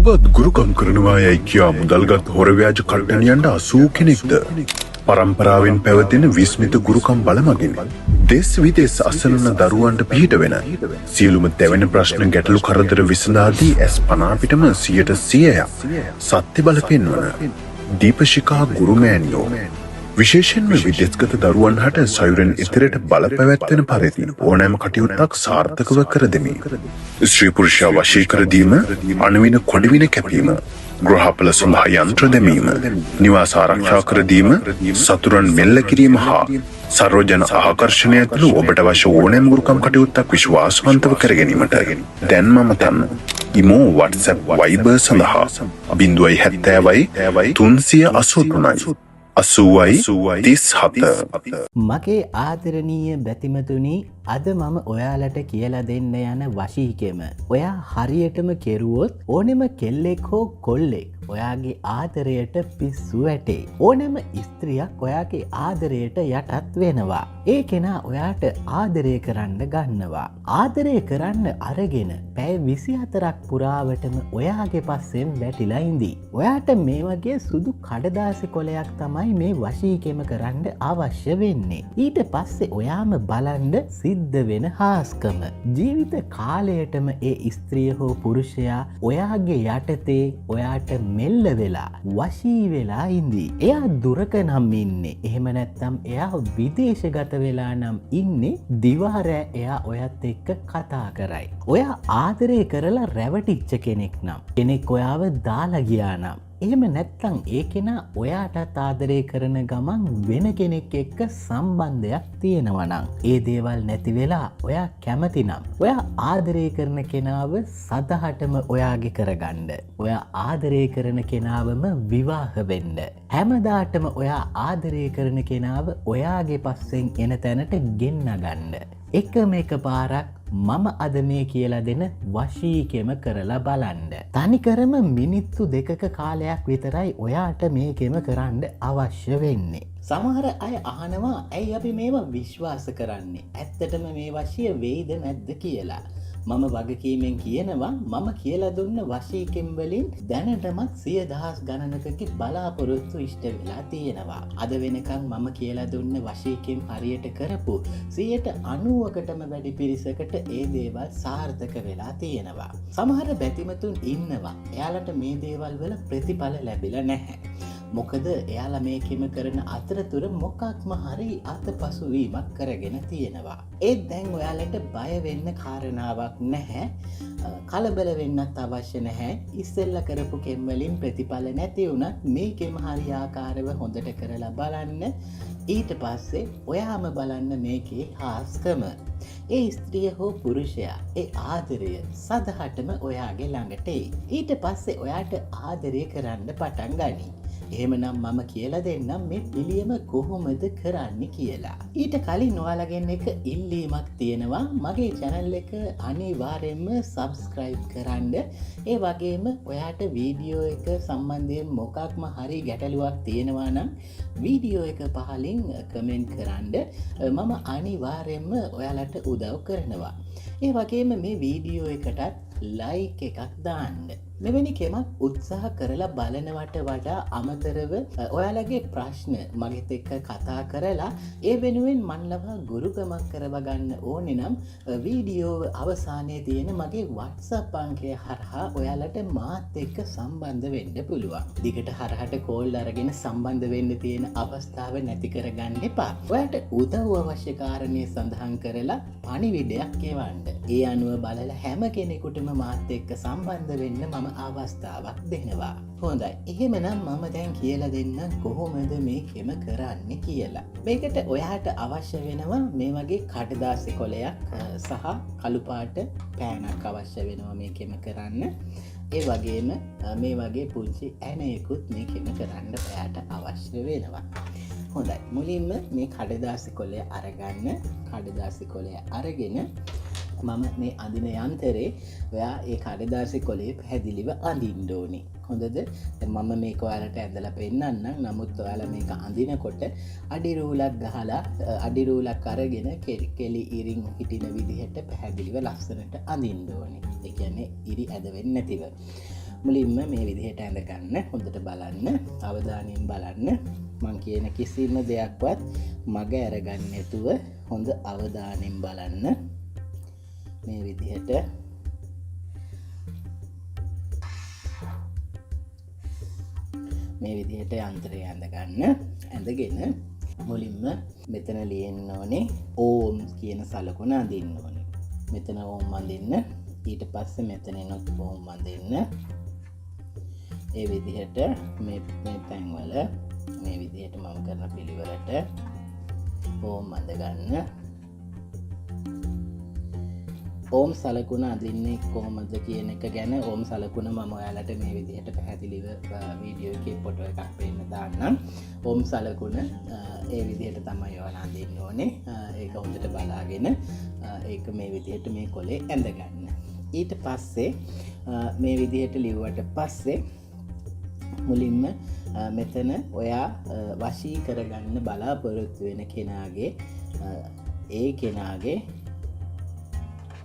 ඔබ ගුරුකම් කරනවා යයි කියා මුදල්ගත් හොර ව්‍යාජ කට්ටනියන්ට 80 කෙනෙක්ද පරම්පරාවෙන් පැවතෙන විස්මිත ගුරුකම් බලමගින් දේශ විදේශ අසරණ දරුවන්ට පිහිට වෙන සියලුම දෙවන ප්‍රශ්න ගැටලු කරදර විසඳාදී S50 පිටම 100% සත්‍ය බල පෙන්වන දීපශිකා ගුරුමෑණියෝ විශේෂයෙන්ම විදේශගත දරුවන් හට සයුරෙන් ඉදිරියට බල පැවැත්වෙන පරිදි ඕනෑම කටයුත්තක් සාර්ථකව කර දෙමි. ස්ත්‍රී පුරුෂයා වශී කර දීම, අණුවින කොඩිවින කැපීම, ගෘහපල සඳහා යන්ත්‍ර දැමීම, නිවාස ආරක්ෂා කර දීම, සතුරන් මෙල්ල කිරීම හා සර්වජන ආකර්ෂණය ඇතුළු ඔබට අවශ්‍ය ඕනෑම ගුරුකම් කටයුත්තක් විශ්වාසවන්තව කර ගැනීමට දැන් මම තන්න ඉමෝ WhatsApp Viber සඳහා 070 383 8037 මගේ ආදරණීය බැතිමතුනි, අද මම ඔයාලට කියලා දෙන්න යන වශීකෙම ඔයා හරියටම කෙරුවොත් ඕනෙම කෙල්ලෙක් හෝ කොල්ලෙක් ඔයාගේ ආදරයට පිස්සු වැටේ. ඕනෙම ස්ත්‍රියක් ඔයාගේ ආදරයට යටත් වෙනවා. ඒ කෙනා ඔයාට ආදරය කරන්න ගන්නවා. ආදරය කරන්න අරගෙන පැය 24ක් පුරාවටම ඔයාගේ පස්සෙන් වැටිලා ඉඳී. ඔයාට මේ වගේ සුදු කඩදාසි කොලයක් තමයි මේ වශීකෙම කරන්න අවශ්‍ය වෙන්නේ. ඊට පස්සේ ඔයාම බලන්න සිද්ධ වෙන හාස්කම. ජීවිත කාලයටම ඒ ස්ත්‍රිය හෝ පුරුෂයා ඔයාගේ යටතේ ඔයාට මෙල්ල වෙලා වශී වෙලා ඉඳී. එයා දුරක නම් ඉන්නේ. එහෙම නැත්නම් එයා විදේශගත වෙලා නම් ඉන්නේ. දිවාරෑ එයා ඔයත් එක්ක කතා කරයි. ඔයා ආදරය කරලා රැවටිච්ච කෙනෙක් නම්, කෙනෙක් ඔයාව දාලා ගියා නම්, එහෙම නැත්තං ඒ කෙනා ඔයාටත් ආදරය කරන ගමන් වෙන කෙනෙක් එක්ක සම්බන්ධයක් තියෙනවනං, ඒ දේවල් නැති වෙලා ඔයා කැමති නම් ඔයා ආදරය කරන කෙනාව සදහටම ඔයාගේ කරගන්න, ඔයා ආදරය කරන කෙනාවම විවාහ වෙන්න, හැමදාටම ඔයා ආදරය කරන කෙනාව ඔයාගේ පස්සෙන් එන තැනට ගෙන්න ගන්න. එකම එක පාරක් මම අද මේ කියලා දෙන වශීකෙම කරලා බලන්න. තනිකරම මිනිත්තු 2ක කාලයක් විතරයි ඔයාට මේකෙම කරන්න අවශ්‍ය වෙන්නේ. සමහර අය අහනවා ඇයි අපි මේවා විශ්වාස කරන්නේ? ඇත්තටම මේ වශීය වෙයිද නැද්ද කියලා. මම වගකීමෙන් කියනවා මම කියලා දුන්න වශීකෙන් වලින් දැනටමත් 100,000 ගණනකගේ බලාපොරොත්තු ඉෂ්ට වෙලා තියෙනවා. අද වෙනකන් මම කියලා දුන්න වශීකෙන් හරියට කරපු 90%කටම වැඩි පිරිසකට ඒ දේවල් සාර්ථක වෙලා තියෙනවා. සමහර බැතිමතුන් ඉන්නවා එයාලට මේ දේවල් වල ප්‍රතිඵල ලැබිලා නැහැ. මොකද එයාලා මේකෙම කරන අතරතුර මොකක්ම හරි අතපසුවීමක් කරගෙන තියෙනවා. ඒත් දැන් ඔයාලට බය වෙන්න කාරණාවක් නැහැ. කලබල වෙන්නත් අවශ්‍ය නැහැ. ඉස්සෙල්ලා කරපු කෙම් වලින් ප්‍රතිඵල නැති වුණත් මේකෙම හරියාකාරව හොඳට කරලා බලන්න. ඊට පස්සේ ඔයාම බලන්න මේකේ හාස්කම. ඒ ස්ත්‍රිය හෝ පුරුෂයා ඒ ආදරය සදහටම ඔයාගේ ළඟට එයි. ඊට පස්සේ ඔයාට ආදරය කරන්න පටන් ගනී. එහෙමනම් මම කියලා දෙන්නම් මේ පිළියම කොහොමද කරන්න කියලා. ඊට කලින් ඔයාලගෙන් එක ඉල්ලීමක් තියෙනවා. මගේ channel එක අනිවාර්යයෙන්ම subscribe කරන්න. ඒ වගේම ඔයාට වීඩියෝ එක සම්බන්ධයෙන් මොකක්ම හරි ගැටලුවක් තියෙනවා නම් වීඩියෝ එක පහලින් කමෙන්ට් කරන්න. මම අනිවාර්යයෙන්ම ඔයාලට උදව් කරනවා. ඒ වගේම මේ වීඩියෝ එකටත් like එකක් දාන්න. මෙවැනි කෙමක් උත්සාහ කරලා බලනවට වඩා අමතරව ඔයාලගේ ප්‍රශ්න මගෙත් එක්ක කතා කරලා ඒ වෙනුවෙන් මන්ලවා ගුරුකමක් කරවගන්න ඕනේ නම් වීඩියෝ අවසානයේ තියෙන මගේ WhatsApp අංකය හරහා ඔයාලට මාත් එක්ක සම්බන්ධ වෙන්න පුළුවන්. දිගට හරහට කෝල් අරගෙන සම්බන්ධ වෙන්න තියෙන අවස්ථාව නැති කරගන්න එපා. ඔයාලට උදව් අවශ්‍ය කාරණේ සඳහන් කරලා පණිවිඩයක් එවන්න. ඒ අනුව බලලා හැම කෙනෙකුටම මාත් එක්ක සම්බන්ධ වෙන්න මම අවස්ථාවක් දෙනවා. හොඳයි. එහෙමනම් මම දැන් කියලා දෙන්න කොහොමද මේකෙම කරන්න කියලා. මේකට ඔයාට අවශ්‍ය වෙනවා මේ වගේ කඩදාසි කොලයක් සහ කළු පාට පෑනක් අවශ්‍ය වෙනවා මේකෙම කරන්න. ඒ වගේම මේ වගේ පුංචි ඇණයකුත් මේකෙම කරන්න ඔයාට අවශ්‍ය වෙනවා. හොඳයි. මුලින්ම මේ කඩදාසි කොලය අරගන්න. කඩදාසි කොලය අරගෙන මම මේ අඳින යන්තරේ ඔයා ඒ කඩදාසි කොලේ පැහැදිලිව අඳින්න ඕනේ. හොඳද? මම මේක ඔයාලට ඇඳලා පෙන්නන්නම්. නමුත් ඔයාලා මේක අඳිනකොට අඩි රූලක් ගහලා අඩි රූලක් අරගෙන කෙලි ඉරින් හිටින විදිහට පැහැදිලිව ලස්සනට අඳින්න ඕනේ. ඒ කියන්නේ ඉරි ඇද වෙන්නේ නැතිව. මුලින්ම මේ විදිහට ඇඳ ගන්න. හොඳට බලන්න, අවධානයෙන් බලන්න. මං කියන කිසිම දෙයක්වත් මග අරගන්න නැතුව හොඳ අවධානයෙන් බලන්න. මේ විදිහට යන්ත්‍රය ඇඳ ගන්න. ඇඳගෙන මුලින්ම මෙතන ලියන්න ඕනේ ඕම් කියන සලකුණ අඳින්න ඕනේ. මෙතන ඕම් අඳින්න. ඊට පස්සේ මෙතනිනුත් ඕම් අඳින්න. ඒ විදිහට මේ තැන්වල මේ විදිහට මම කරන පිළිවෙලට ඕම් අඳ ගන්න. ඕම් සලකුණ අඳින්නේ කොහොමද කියන එක ගැන ඕම් සලකුණ මම ඔයාලට මේ විදිහට පැහැදිලිව වීඩියෝ එකේ ෆොටෝ එකක් පෙන්න දාන්නම්. ඕම් සලකුණ ඒ විදිහට තමයි ඔයාලා අඳින්න ඕනේ. ඒක හොඳට බලාගෙන ඒක මේ විදිහට මේ කොලේ ඇඳ ගන්න. ඊට පස්සේ මේ විදිහට ලිව්වට පස්සේ මුලින්ම මෙතන ඔයා වශී කරගන්න බලාපොරොත්තු වෙන කෙනාගේ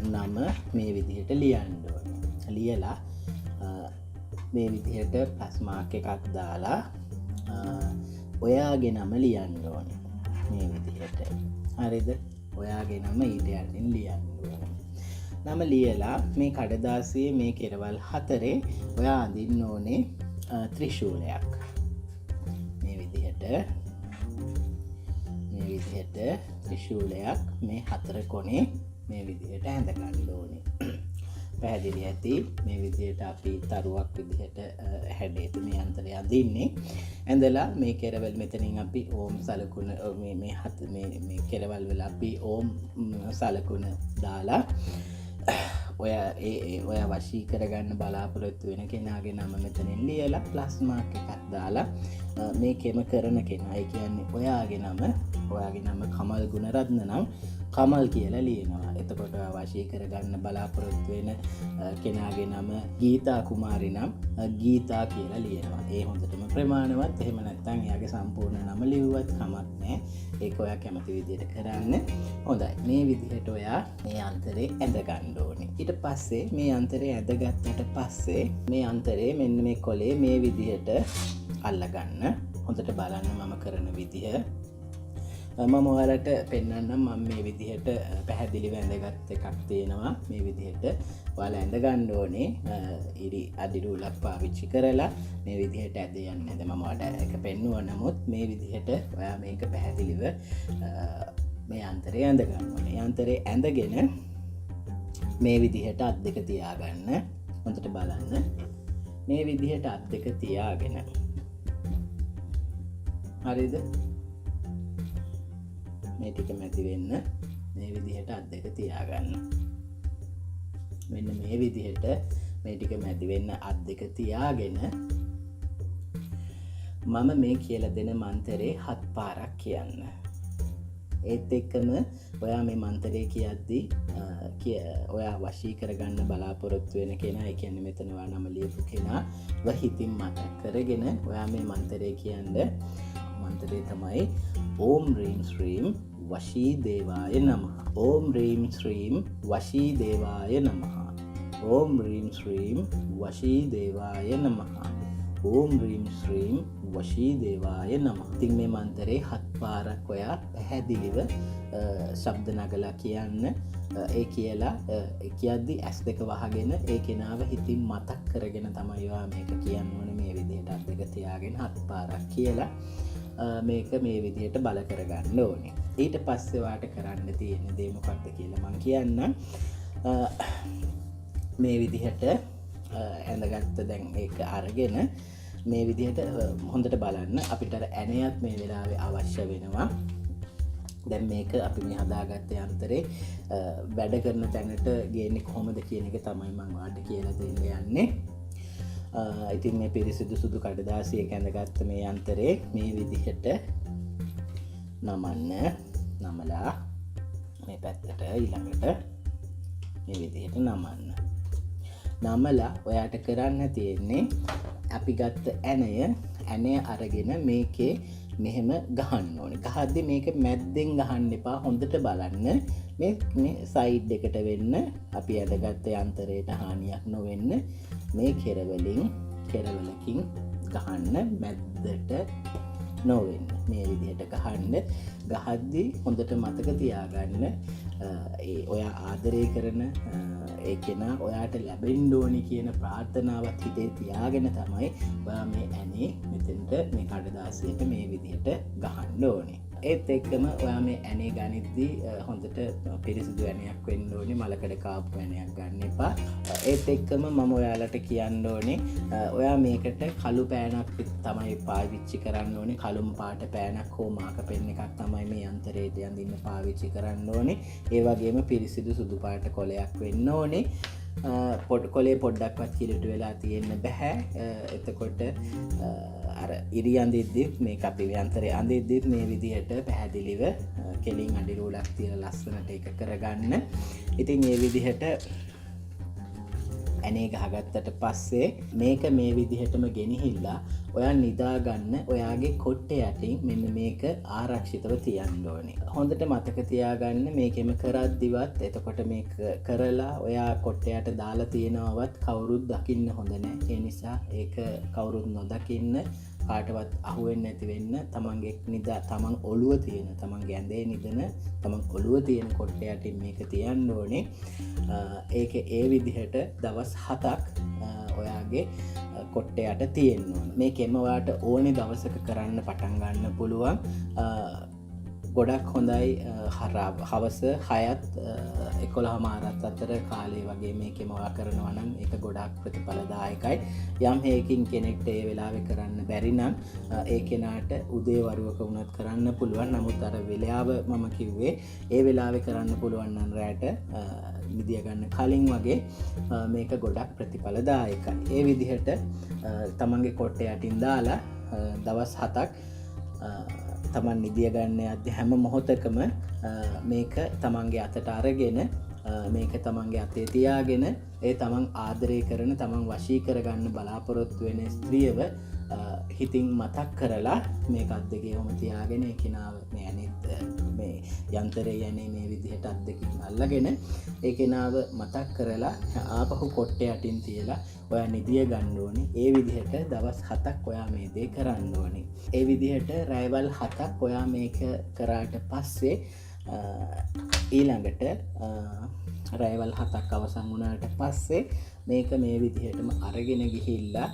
නම මේ විදිහට ලියන්න ඕනේ. ලියලා මේ විදිහට ප්ලස් මාක් එකක් දාලා ඔයාගේ නම ලියන්න ඕනේ. මේ විදිහට. හරිද? ඔයාගේ නම ඊට යටින් ලියන්න ඕනේ. නම ලියලා මේ කඩදාසියේ මේ කෙරවල් 4 ඔයා අඳින්න ඕනේ ත්‍රිශූලයක්. මේ විදිහට ත්‍රිශූලයක් මේ 4 කොනේ මේ විදිහට ඇඳ ගන්න ඕනේ. පැහැදිලි ඇති. මේ විදිහට අපි තරුවක් විදිහට හැඩයට මේ අන්තරය අඳින්නේ. ඇඳලා මේ කෙරවල් මෙතනින් අපි ඕම් සලකුණ මේ කෙරවල් වල අපි ඕම් සලකුණ දාලා ඔය වශී කරගන්න බලාපොරොත්තු වෙන කෙනාගේ නම මෙතනින් ලියලා ප්ලස් මාක් එකක් දාලා මේකෙම කරන කෙනා, ඒ කියන්නේ ඔයාගේ නම කමල් ගුණරත්න නම් කමල් කියලා ලියනවා. එතකොට වශී කරගන්න බලාපොරොත්තු වෙන කෙනාගේ නම ගීතා කුමාරි නම් ගීතා කියලා ලියනවා. ඒ හොඳටම ප්‍රමාණවත්. එහෙම නැත්නම් එයාගේ සම්පූර්ණ නම ලිව්වත් කමක් නැහැ. ඒක ඔයා කැමති විදිහට කරන්න. හොඳයි. මේ විදිහට ඔයා මේ අන්තරේ ඇඳ ගන්න ඕනේ. ඊට පස්සේ මේ අන්තරේ ඇඳගත්තට පස්සේ මේ අන්තරේ මෙන්න මේ කොලේ මේ විදිහට අල්ලගන්න. හොඳට බලන්න මම කරන විදිහ. මම ඔයාලට පෙන්වන්නම්. මම මේ විදිහට පැහැදිලිව ඇඳගත් එකක් තියෙනවා. මේ විදිහට ඔයාලා ඇඳ ගන්න ඕනේ. ඉරි අදිරූලක් පාවිච්චි කරලා මේ විදිහට ඇද යන්නේ. මම ඔයාලට ඒක පෙන්වුවා. නමුත් මේ විදිහට ඔයා මේක පැහැදිලිව මේ අන්තරේ ඇඳ ගන්න ඕනේ. අන්තරේ ඇඳගෙන මේ විදිහට අත් දෙක තියාගන්න. හොඳට බලන්න. මේ විදිහට අත් දෙක තියාගෙන හරිද? මේ ටික මැදි වෙන්න මේ විදිහට අත් දෙක තියාගන්න. මෙන්න මේ විදිහට මේ ටික මැදි වෙන්න අත් දෙක තියාගෙන මම මේ කියලා දෙන මන්තරේ 7 පාරක් කියන්න. ඒත් එක්කම ඔයා මේ මන්තරේ කියද්දී ඔයා වශී කරගන්න බලාපොරොත්තු වෙන කෙනා, ඒ කියන්නේ මෙතන ඔයා නම ලියපු කෙනා හිතින් මතක් කරගෙන ඔයා මේ මන්තරේ කියන්න. මන්තරේ තමයි ඕම් රීම් ශ්‍රීම් වශී දේවාය නමః. ඕම් රීම් ශ්‍රීම් වශී දේවාය නමః. ඕම් රීම් ශ්‍රීම් වශී දේවාය නමః. ඕම් රීම් ශ්‍රීම් වශී දේවාය නමః. ඉතින් මේ මන්තරේ 7 පාරක් ඔයා පැහැදිලිව ශබ්ද නගලා කියන්න. ඒ කියලා කියද්දි ඇස් දෙක වහගෙන ඒ කෙනාව හිතින් මතක් කරගෙන තමයි ඔයා මේක කියන්න ඕනේ. මේ විදිහට අත් දෙක තියාගෙන 7 පාරක් කියලා මේක මේ විදිහට බල කරගන්න ඕනේ. ඊට පස්සේ වාට කරන්න තියෙන දේ මොකක්ද කියලා මම කියන්න. මේ විදිහට ඇඳගත්ත දැන් ඒක අරගෙන මේ විදිහට හොඳට බලන්න. අපිට ඇණයක් මේ වෙලාවේ අවශ්‍ය වෙනවා. දැන් මේක අපි මේ හදාගත්ත යන්ත්‍රේ වැඩ කරන තැනට ගේන්නේ කොහොමද කියන එක තමයි මම ඔයාලට කියලා දෙන්න යන්නේ. ඉතින් මේ පිරිසිදු සුදු කඩදාසියක ඇඳගත්ත මේ යන්ත්‍රේ මේ විදිහට නමලා මේ පැත්තට ඊළඟට මේ විදිහට නමලා ඔයාට කරන්න තියෙන්නේ අපි ගත්ත ඇණය අරගෙන මේකේ මෙහෙම ගහන්න ඕනේ. ගහද්දි මේක මැද්දෙන් ගහන්න එපා. හොඳට බලන්න මේ සයිඩ් එකට වෙන්න අපි අදගත්ත යන්ත්‍රයට හානියක් නොවෙන්න මේ කෙරවලකින් ගහන්න මැද්දට නොවෙන්න මේ විදිහට ගහන්න. ගහද්දි හොඳට මතක තියාගන්න ඔයා ආදරය කරන ඒ කෙනා ඔයාට ලැබෙන්න ඕනි කියන ප්‍රාර්ථනාවත් හිතේ තියාගෙන තමයි ඔයා මේ ඇනේ මෙතෙන්ට මේ කඩදාසියට මේ විදිහට ගහන්න ඕනේ. ඒත් එක්කම ඔයා මේ ඇනේ ගනිද්දී හොඳට පිරිසිදු ඇණයක් වෙන්න ඕනේ. මලකඩ කාපු ඇණයක් ගන්න එපා. ඒත් එක්කම මම ඔයාලට කියන්න ඕනේ ඔයා මේකට කළු පෑනක් තමයි පාවිච්චි කරන්න ඕනේ. කළුම් පාට පෑනක් හෝ මාක පෙන් එකක් තමයි මේ යන්ත්‍රයට යඳින්න පාවිච්චි කරන්න ඕනේ. ඒ වගේම පිරිසිදු සුදු පාට කොලයක් වෙන්න ඕනේ. කොලේ පොඩ්ඩක්වත් කිලට වෙලා තියෙන්න බැහැ. එතකොට අර ඉරි අඳිද්දිත් මේ අපි යන්ත්‍රයේ අඳිද්දිත් මේ විදිහට පැහැදිලිව කෙලින් අඩිරූලක් තියලා ලස්සනට එක කරගන්න. ඉතින් මේ විදිහට ඇනේ ගහගත්තට පස්සේ මේක මේ විදිහටම ගෙනහිල්ලා ඔයා නිදාගන්න ඔයාගේ කොට්ටේ යටින් මෙන්න මේක ආරක්ෂිතව තියන්න ඕනේ. හොඳට මතක තියාගන්න මේකෙම කරද්දිවත් එතකොට මේක කරලා ඔයා කොට්ටයට දාලා තියෙනවවත් කවුරුත් දකින්න හොඳ නැහැ. ඒ නිසා ඒක කවුරුත් නොදකින්න කාටවත් අහුවෙන්නේ නැති වෙන්න තමන් ඔළුව තියෙන තමන්ගේ ඇඳේ නිදන තමන් ඔළුව තියෙන කොට්ටේ යටින් මේක තියන්න ඕනේ. ඒක ඒ විදිහට දවස් 7ක් ඔයාගේ කොට්ටයට තියෙන්න ඕන. මේකෙම ඔයාට ඕනේ දවසක කරන්න පටන් ගන්න පුළුවන්. ගොඩක් හොඳයි හවස 6-11 අතර කාලේ වගේ මේකෙම ඔයා කරනවා නම් ඒක ගොඩක් ප්‍රතිඵලදායකයි. යම් හේකින් කෙනෙක්ට ඒ වෙලාවේ කරන්න බැරි නම් ඒ කෙනාට උදේ වරුවක වුණත් කරන්න පුළුවන්. නමුත් අර වෙලාව මම කිව්වේ ඒ වෙලාවේ කරන්න පුළුවන් නම් රැට නිදිය ගන්න කලින් වගේ මේක ගොඩක් ප්‍රතිඵලදායකයි. ඒ විදිහට තමන්ගේ කොට්ටේ යටින් දාලා දවස් 7ක් තමන් නිදිය ගන්න යද්දි හැම මොහොතකම මේක තමන්ගේ අතට අරගෙන මේක තමන්ගේ අතේ තියාගෙන ඒ තමන් ආදරය කරන තමන් වශී කරගන්න බලාපොරොත්තු වෙන ස්ත්‍රියව හිතින් මතක් කරලා මේක අත් දෙකේ ඔහම තියාගෙන ඒ කෙනාව මේ අනිත් මේ යන්ත්‍රයේ යන්නේ මේ විදිහට අත් දෙකින් අල්ලගෙන ඒ කෙනාව මතක් කරලා ආපහු කොට්ටේ යටින් තියලා ඔයා නිදිය ගන්න ඕනේ. ඒ විදිහට දවස් 7ක් ඔයා මේ දේ කරන්න ඕනේ. ඒ විදිහට රැයවල් 7ක් ඔයා මේක කරාට පස්සේ ඊළඟට රැයවල් 7ක් අවසන් වුණාට පස්සේ මේක මේ විදිහටම අරගෙන ගිහිල්ලා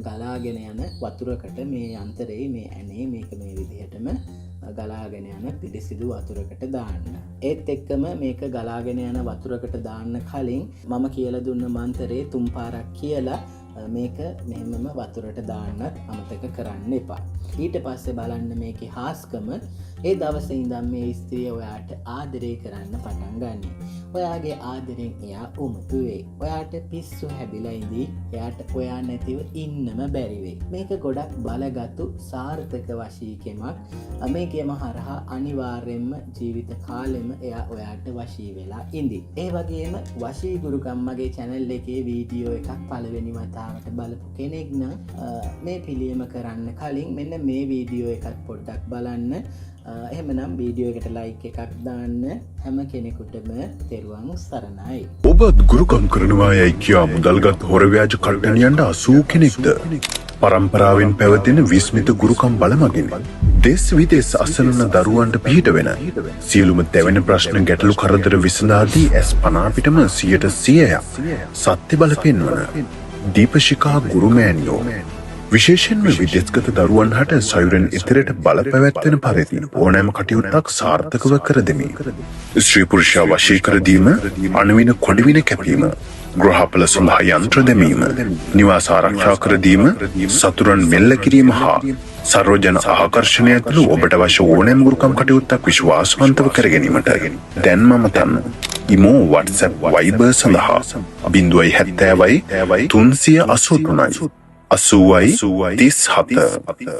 ගලාගෙන යන වතුරකට මේ යන්ත්‍රයේ මේ ඇනේ මේක මේ විදිහටම ගලාගෙන යන පිරිසිදු වතුරකට දාන්න. ඒත් එක්කම මේක ගලාගෙන යන වතුරකට දාන්න කලින් මම කියලා දුන්න මන්තරේ 3 පාරක් කියලා මේක මෙහෙමම වතුරට දාන්නත් අමතක කරන්න එපා. ඊට පස්සේ බලන්න මේකේ හාස්කම ඒ දවසේ ඉඳන් මේ ස්ත්‍රිය ඔයාට ආදරය කරන්න පටන් ගන්න. ඔයාගේ ආදරෙන් එයා උමතු වෙයි. ඔයාට පිස්සු හැදිලා ඉඳී එයාට ඔයා නැතිව ඉන්නම බැරි වෙයි. මේක ගොඩක් බලගත්ු සාර්ථක වශීකමක්. මේකේම හරහා අනිවාර්යයෙන්ම ජීවිත කාලෙම එයා ඔයාට වශී වෙලා ඉඳී. ඒ වගේම වශී ගුරුකම් මගේ channel එකේ වීඩියෝ එකක් පළවෙනි වතාවට බලපු කෙනෙක් නම් මේ පිළියම කරන්න කලින් මෙන්න මේ වීඩියෝ එකත් පොඩ්ඩක් බලන්න. එහෙමනම් වීඩියෝ එකට ලයික් එකක් දාන්න. හැම කෙනෙකුටම තෙරුවන් සරණයි. ඔබත් ගුරුකම් කරනවා යයි කියා මුදල්ගත් හොර ව්‍යාජ කට්ටනියන්ට 80 කෙනෙක්ද පරම්පරාවෙන් පැවතෙන විස්මිත ගුරුකම් බලමගින් දෙස් විදෙස් අසරණ දරුවන්ට පිහිට වෙන සියලුම තැවෙන ප්‍රශ්න ගැටලු කරදර විසඳාදී S50 පිටම 100% සත්‍ය බල පෙන්වන දීපශිකා ගුරුමෑණියෝ විශේෂයෙන්ම විදේශගත දරුවන් හට සයුරෙන් ඉතරට බල පැවැත්වෙන පරිදි ඕනෑම කටයුත්තක් සාර්ථකව කර දෙමි. ස්ත්‍රී පුරුෂයා වශී කර දීම, අණුවින කොඩිවින කැපීම, ග්‍රහපල සඳහා යන්ත්‍ර දැමීම, නිවාස ආරක්ෂා කර දීම, සතුරන් මෙල්ල කිරීම හා සර්වජන ආකර්ෂණය ඇතුළු ඔබට අවශ්‍ය ඕනෑම ගුරුකම් කටයුත්තක් විශ්වාසවන්තව කර ගැනීමට දැන්ම මතන්න. ඉමෝ WhatsApp Viber සඳහා 070 383 80 37